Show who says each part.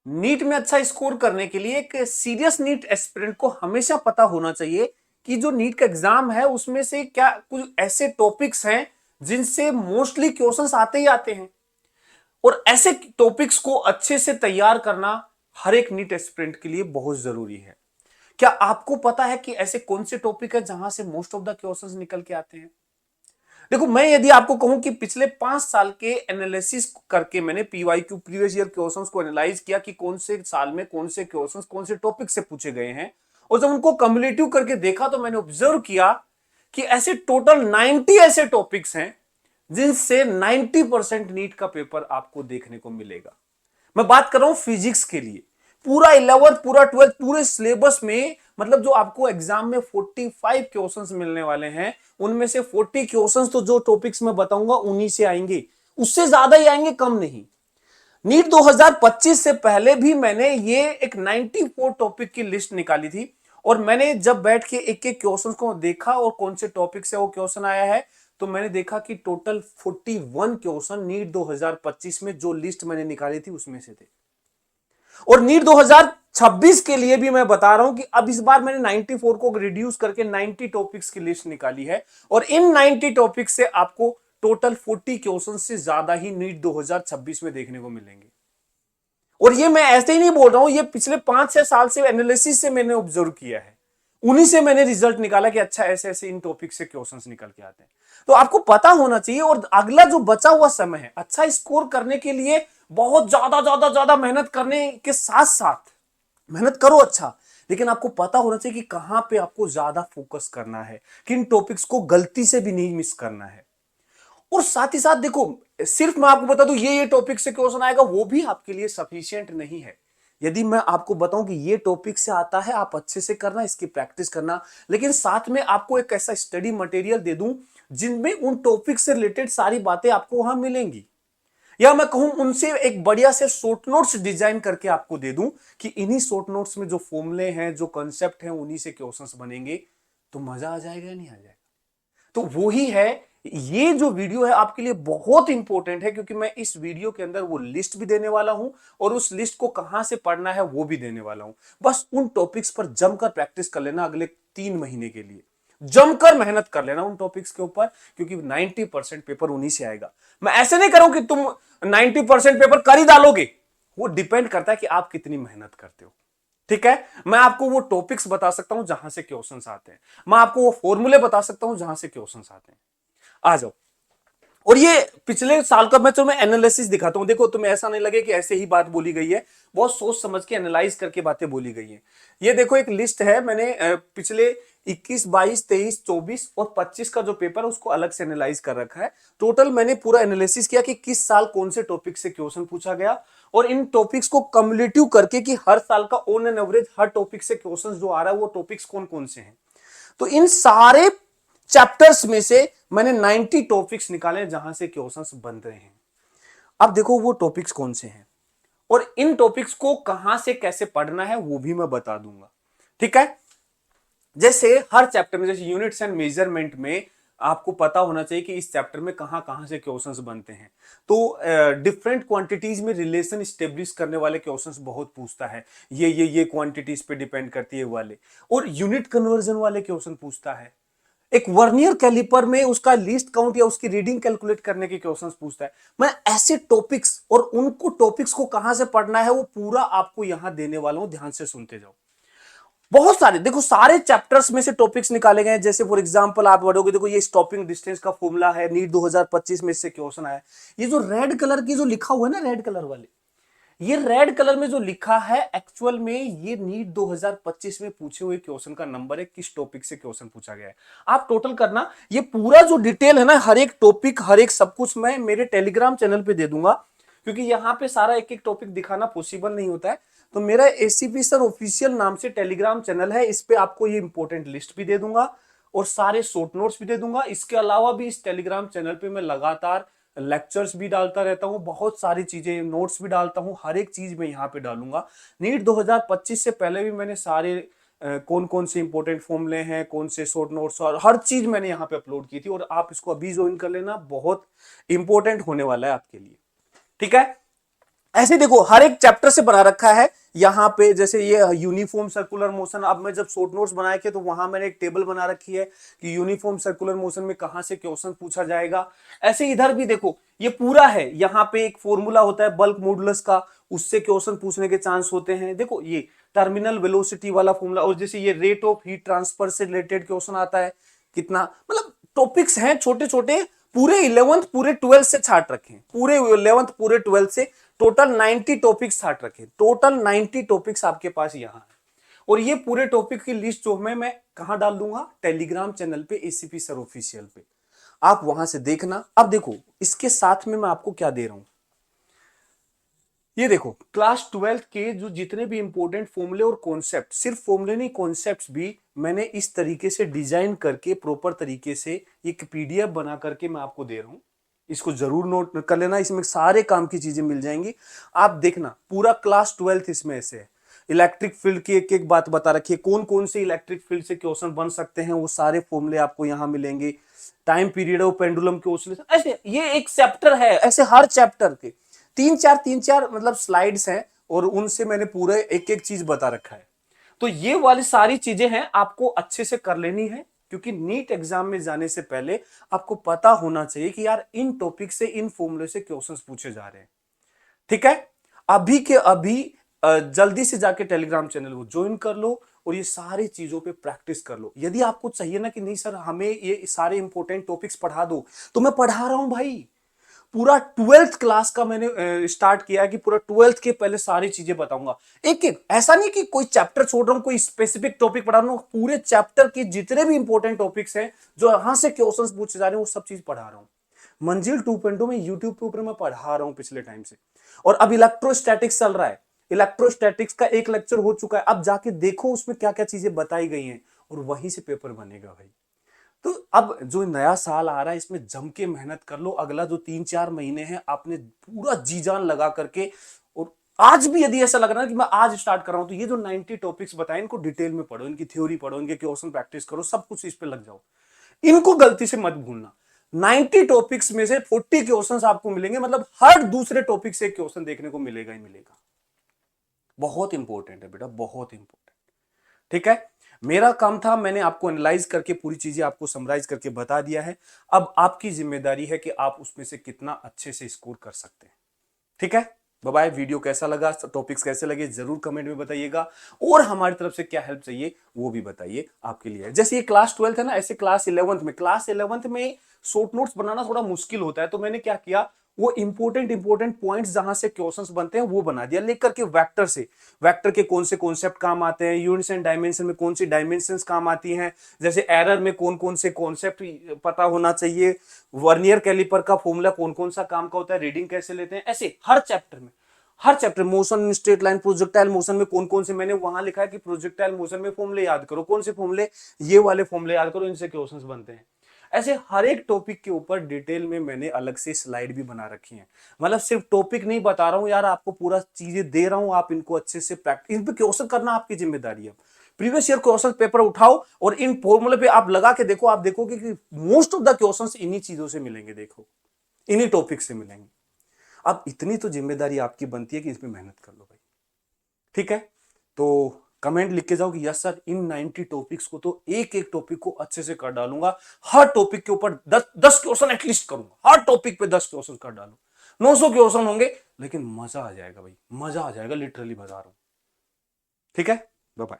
Speaker 1: NEET में अच्छा score करने के लिए एक सीरियस नीट एस्पिरेंट को हमेशा पता होना चाहिए कि जो नीट का एग्जाम है उसमें से क्या कुछ ऐसे टॉपिक्स हैं जिनसे मोस्टली क्वेश्चंस आते ही आते हैं, और ऐसे टॉपिक्स को अच्छे से तैयार करना हर एक नीट एस्पिरेंट के लिए बहुत जरूरी है। क्या आपको पता है कि ऐसे कौन से टॉपिक है जहां से मोस्ट ऑफ द क्वेश्चंस निकल के आते हैं? देखो, मैं यदि आपको कहूं कि पिछले 5 साल के एनालिसिस करके मैंने पीवाईक्यू प्रीवियस ईयर क्वेश्चंस को एनालाइज किया कि कौन से साल में कौन से क्वेश्चंस कौन से टॉपिक से पूछे गए हैं, और जब उनको कम्युलेटिव करके देखा तो मैंने ऑब्जर्व किया कि ऐसे टोटल 90 ऐसे टॉपिक्स हैं जिनसे 90% नीट का पेपर आपको देखने को मिलेगा। मैं बात कर रहा हूं फिजिक्स के लिए। पूरा 11th पूरा 12th पूरे सिलेबस में, मतलब जो आपको एग्जाम में 45 क्वेश्चंस मिलने वाले हैं, उनमें से 40 क्वेश्चंस तो जो टॉपिक्स मैं बताऊंगा उन्हीं से आएंगे, उससे ज्यादा ही आएंगे, कम नहीं। नीट 2025 से पहले भी मैंने ये एक 94 टॉपिक की लिस्ट निकाली थी, और मैंने जब बैठ के एक एक क्वेश्चन को देखा और कौन से टॉपिक से वो क्वेश्चन आया है, तो मैंने देखा कि टोटल 41 क्वेश्चन नीट 2025 में जो लिस्ट मैंने निकाली थी उसमें से थे। और नीट 2026 के लिए भी मैं बता रहा हूं कि अब इस बार मैंने 94 को रिड्यूस करके 90 टॉपिक्स की लिस्ट निकाली है, और इन 90 टॉपिक्स से आपको टोटल 40 क्वेश्चन से ज्यादा ही नीट 2026 में देखने को मिलेंगे। और ये मैं ऐसे ही नहीं बोल रहा हूं, ये पिछले 5-6 साल से एनालिसिस से मैंने ऑब्जर्व किया है, उन्हीं से मैंने रिजल्ट निकाला कि अच्छा ऐसे ऐसे इन टॉपिक से क्वेश्चंस निकल के आते हैं। तो आपको पता होना चाहिए, और अगला जो बचा हुआ समय है अच्छा स्कोर करने के लिए बहुत ज्यादा ज्यादा ज्यादा मेहनत करने के साथ साथ, मेहनत करो अच्छा, लेकिन आपको पता होना चाहिए कि कहां पे आपको ज्यादा फोकस करना है, किन टॉपिक्स को गलती से भी नहीं मिस करना है। और साथ ही साथ देखो, सिर्फ मैं आपको बता दूं ये टॉपिक से क्वेश्चन आएगा वो भी आपके लिए सफिशिएंट नहीं है। यदि मैं आपको बताऊं कि ये टॉपिक से आता है, आप अच्छे से करना, इसकी प्रैक्टिस करना, लेकिन साथ में आपको एक ऐसा स्टडी मटेरियल दे दूं जिनमें उन टॉपिक से रिलेटेड सारी बातें आपको वहां मिलेंगी, या मैं कहूं उनसे एक बढ़िया से शॉर्ट नोट्स डिजाइन करके आपको दे दूं कि इन्हीं शॉर्ट नोट्स में जो फॉर्मूले हैं, जो कॉन्सेप्ट हैं, उन्हीं से क्वेश्चंस बनेंगे, तो मजा आ जाएगा या नहीं आ जाएगा? तो वो ही है, ये जो वीडियो है आपके लिए बहुत इंपॉर्टेंट है, क्योंकि मैं इस वीडियो के अंदर वो लिस्ट भी देने वाला हूं, और उस लिस्ट को कहां से पढ़ना है वो भी देने वाला हूं। बस उन टॉपिक्स पर जमकर प्रैक्टिस कर लेना, अगले 3 महीने के लिए जमकर मेहनत कर लेना उन टॉपिक्स के ऊपर, क्योंकि 90% पेपर उन्हीं से आएगा। मैं ऐसे नहीं करूं कि तुम 90% पेपर कर ही डालोगे, वो डिपेंड करता है कि आप कितनी मेहनत करते हो। ठीक है, मैं आपको वो टॉपिक्स बता सकता हूं जहां से क्वेश्चंस आते हैं, मैं आपको वो फॉर्मूले बता सकता हूं जहां से क्वेश्चंस आते हैं। आ जाओ। और ये पिछले साल का मैं तुम्हें एनालिसिस दिखाता हूं, देखो तुम्हें ऐसा नहीं लगे कि ऐसे ही बात बोली गई है, बहुत सोच समझ के एनालाइज करके बातें बोली गई हैं। ये देखो एक लिस्ट है, मैंने पिछले 21, 22, 23, 24 और 25 का जो पेपर है उसको अलग से एनालाइज कर रखा है। टोटल मैंने पूरा एनालिसिस किया कि किस साल कौन से टॉपिक से क्वेश्चन पूछा गया, और इन टॉपिक्स को कम्युलेटिव करके कि हर साल का on an average her topic से क्वेश्चन जो आ रहा है वो टॉपिक्स कौन कौन से हैं। तो इन सारे चैप्टर्स में से मैंने 90 टॉपिक्स निकाले जहां से क्वेश्चंस बन रहे हैं। अब देखो वो टॉपिक्स कौन से हैं, और इन टॉपिक्स को कहां से कैसे पढ़ना है वो भी मैं बता दूंगा। ठीक है, जैसे हर चैप्टर में, जैसे यूनिट्स एंड मेजरमेंट में आपको पता होना चाहिए कि इस चैप्टर में कहां कहां से क्वेश्चंस बनते हैं। तो डिफरेंट क्वांटिटीज में रिलेशन स्टेब्लिश करने वाले क्वेश्चंस बहुत पूछता है, ये क्वांटिटीज पे डिपेंड करती है वाले, और यूनिट कन्वर्जन वाले क्वेश्चन पूछता है। एक वर्नियर कैलिपर में उसका लीस्ट काउंट या उसकी रीडिंग कैलकुलेट करने के क्वेश्चंस पूछता है। मैं ऐसे टॉपिक्स और उनको टॉपिक्स को कहां से पढ़ना है वो पूरा आपको यहां देने वाला हूं, ध्यान से सुनते जाओ। बहुत सारे देखो, सारे चैप्टर्स में से टॉपिक्स निकाले गए हैं। जैसे फॉर एग्जांपल आप पढ़ोगे, देखो ये स्टॉपिंग डिस्टेंस का फॉर्मूला है, नीट 2025 में इससे क्वेश्चन आया। ये जो रेड कलर की जो लिखा हुआ है ना, रेड कलर वाले, ये रेड कलर में जो लिखा है एक्चुअल में ये नीट 2025 में पूछे हुए क्वेश्चन का नंबर है, किस टॉपिक से क्वेश्चन पूछा गया है। आप टोटल करना, ये पूरा जो डिटेल है ना, हर एक टॉपिक हर एक सब कुछ मैं मेरे टेलीग्राम चैनल पे दे दूंगा, क्योंकि यहां पे सारा एक एक टॉपिक दिखाना पॉसिबल नहीं होता है। तो मेरा एसीपी सर ऑफिशियल नाम से टेलीग्राम चैनल है, इस पे आपको ये इंपॉर्टेंट लिस्ट भी दे दूंगा और सारे शॉर्ट नोट्स भी दे दूंगा। इसके अलावा भी इस टेलीग्राम चैनल पे मैं लगातार लेक्चर्स भी डालता रहता हूँ, बहुत सारी चीजें, नोट्स भी डालता हूँ, हर एक चीज मैं यहाँ पे डालूंगा। नीट 2025 से पहले भी मैंने सारे कौन कौन से इंपॉर्टेंट फॉर्मूले हैं, कौन से शॉर्ट नोट्स, और हर चीज मैंने यहाँ पे अपलोड की थी, और आप इसको अभी ज्वाइन कर लेना, बहुत इंपॉर्टेंट होने वाला है आपके लिए। ठीक है, ऐसे देखो हर एक चैप्टर से बना रखा है। यहाँ पे जैसे ये यूनिफॉर्म सर्कुलर मोशन, अब मैं जब शॉर्ट नोट्स बनाए थे तो वहां मैंने एक टेबल बना रखी है कि यूनिफॉर्म सर्कुलर मोशन में कहां से क्वेश्चन पूछा जाएगा। ऐसे इधर भी देखो ये पूरा है, यहाँ पे एक फॉर्मूला होता है बल्क मॉडुलस का, उससे क्वेश्चन पूछने के चांस होते हैं। देखो ये टर्मिनल वेलोसिटी वाला फॉर्मूला, और जैसे ये रेट ऑफ हीट ट्रांसफर से रिलेटेड क्वेश्चन आता है कितना, मतलब टॉपिक्स हैं छोटे छोटे, पूरे 11th पूरे 12th से छाट रखे, पूरे 11th पूरे 12th से टोटल 90 टॉपिक्स छाट रखे, टोटल 90 टॉपिक्स आपके पास यहां है। और ये पूरे टॉपिक की लिस्ट जो मैं कहां डाल दूंगा, टेलीग्राम चैनल पे एसीपी सर ऑफिशियल पे, आप वहां से देखना। अब देखो इसके साथ में मैं आपको क्या दे रहा हूं, ये देखो क्लास 12th के जो जितने भी इंपॉर्टेंट फॉर्मूले और कॉन्सेप्ट, सिर्फ फॉर्मूले नहीं कॉन्सेप्ट्स भी मैंने इस तरीके से डिजाइन करके प्रॉपर तरीके से एक पीडीएफ बना करके मैं आपको दे रहा हूं। इसको जरूर नोट कर लेना, इसमें सारे काम की चीजें मिल जाएंगी। आप देखना पूरा क्लास 12th इसमें ऐसे है। इलेक्ट्रिक फील्ड की एक एक बात बता रखी है, कौन कौन से इलेक्ट्रिक फील्ड से क्वेश्चन बन सकते हैं, वो सारे फॉर्मूले आपको यहां मिलेंगे। टाइम पीरियड ऑफ पेंडुलम के ऑसिलेशन, ऐसे ये एक चैप्टर है, ऐसे हर चैप्टर के तीन चार मतलब स्लाइड्स हैं, और उनसे मैंने पूरे एक एक चीज बता रखा है। तो ये वाली सारी चीजें हैं, आपको अच्छे से कर लेनी है, क्योंकि नीट एग्जाम में जाने से पहले आपको पता होना चाहिए कि यार इन टॉपिक से, इन फॉर्मूले से क्वेश्चंस पूछे जा रहे हैं। ठीक है, अभी के अभी जल्दी से जाके टेलीग्राम चैनल को ज्वाइन कर लो और ये सारी चीजों पे प्रैक्टिस कर लो। यदि आपको चाहिए ना कि नहीं सर हमें ये सारे इंपॉर्टेंट टॉपिक्स पढ़ा दो, तो मैं पढ़ा रहा हूं भाई। पूरा 12th क्लास का मैंने स्टार्ट किया है कि पूरा 12th के पहले सारी चीजें बताऊंगा एक एक, ऐसा नहीं कि कोई चैप्टर छोड़ रहा हूं, कोई स्पेसिफिक टॉपिक पढ़ा रहा हूं, पूरे चैप्टर के जितने भी इंपॉर्टेंट टॉपिक्स हैं जो यहां से क्वेश्चंस पूछे जा रहे हैं वो सब चीज पढ़ा रहा हूं। मंजिल 2.0 में यूट्यूब के ऊपर मैं पढ़ा रहा हूं पिछले टाइम से। और अब इलेक्ट्रोस्टैटिक्स चल रहा है, इलेक्ट्रोस्टैटिक्स का एक लेक्चर हो चुका है, अब जाके देखो उसमें क्या क्या चीजें बताई गई हैं, और वहीं से पेपर बनेगा भाई। तो अब जो नया साल आ रहा है इसमें जम के मेहनत कर लो, अगला जो 3-4 महीने हैं आपने पूरा जी जान लगा करके, और आज भी यदि ऐसा लग रहा है कि मैं आज स्टार्ट कर रहा हूं, तो ये जो 90 टॉपिक्स बताए इनको डिटेल में पढ़ो, इनकी थ्योरी पढ़ो, इनके क्वेश्चन प्रैक्टिस करो, सब कुछ इस पे लग जाओ। इनको गलती से मत भूलना। 90 टॉपिक्स में से 40 क्वेश्चंस आपको मिलेंगे, मतलब हर दूसरे टॉपिक से एक क्वेश्चन देखने को मिलेगा ही मिलेगा। बहुत इंपॉर्टेंट है बेटा, बहुत इंपॉर्टेंट। ठीक है, मेरा काम था, मैंने आपको एनालाइज करके पूरी चीजें आपको समराइज करके बता दिया है। अब आपकी जिम्मेदारी है कि आप उसमें से कितना अच्छे से स्कोर कर सकते हैं। ठीक है, बाय बाय। वीडियो कैसा लगा, टॉपिक्स कैसे लगे, जरूर कमेंट में बताइएगा, और हमारी तरफ से क्या हेल्प चाहिए वो भी बताइए, आपके लिए। जैसे ये क्लास 12th है ना, ऐसे क्लास 11th में शॉर्ट नोट्स बनाना थोड़ा मुश्किल होता है, तो मैंने क्या किया, वो इंपॉर्टेंट पॉइंट्स जहां से क्वेश्चंस बनते हैं वो बना दिया, लेकर के वेक्टर से, वेक्टर के कौन से कॉन्सेप्ट काम आते हैं, यूनिट्स एंड डायमेंशन में कौन सी डायमेंशंस काम आती हैं, जैसे एरर में कौन कौन से कॉन्सेप्ट पता होना चाहिए, वर्नियर कैलिपर का फॉर्मूला कौन कौन सा काम का होता है, रीडिंग कैसे लेते हैं, ऐसे हर चैप्टर में, हर chapter motion straight line projectile motion में कौन कौन से, मैंने वहां लिखा है कि प्रोजेक्टाइल मोशन में फॉर्मूले याद करो, कौन से फॉर्मूले, ये वाले फॉर्मूले याद करो, इनसे क्वेश्चंस बनते हैं। ऐसे हर एक टॉपिक के ऊपर डिटेल में मैंने अलग से स्लाइड भी बना रखी है, मतलब सिर्फ टॉपिक नहीं बता रहा हूं यार, आपको पूरा चीजें दे रहा हूं, आप इनको अच्छे से प्रैक्टिस, इन पे क्वेश्चन करना आपकी जिम्मेदारी है। प्रीवियस ईयर क्वेश्चन पेपर उठाओ और इन फॉर्मूले पे आप लगा के देखो, आप देखोगे कि मोस्ट ऑफ द क्वेश्चंस इन्हीं चीजों से मिलेंगे, देखो इन्हीं टॉपिक से मिलेंगे। अब इतनी तो जिम्मेदारी आपकी बनती है कि इसमें मेहनत कर लो भाई। ठीक है, तो कमेंट लिख के जाओ कि यस सर इन 90 टॉपिक्स को, तो एक एक टॉपिक को अच्छे से कर डालूंगा, हर टॉपिक के ऊपर 10 क्वेश्चन एटलीस्ट करूंगा, हर टॉपिक पे 10 क्वेश्चन कर डालू, 900 क्वेश्चन होंगे, लेकिन मजा आ जाएगा भाई, मजा आ जाएगा, लिटरली बता रहा हूं। ठीक है, बाय बाय।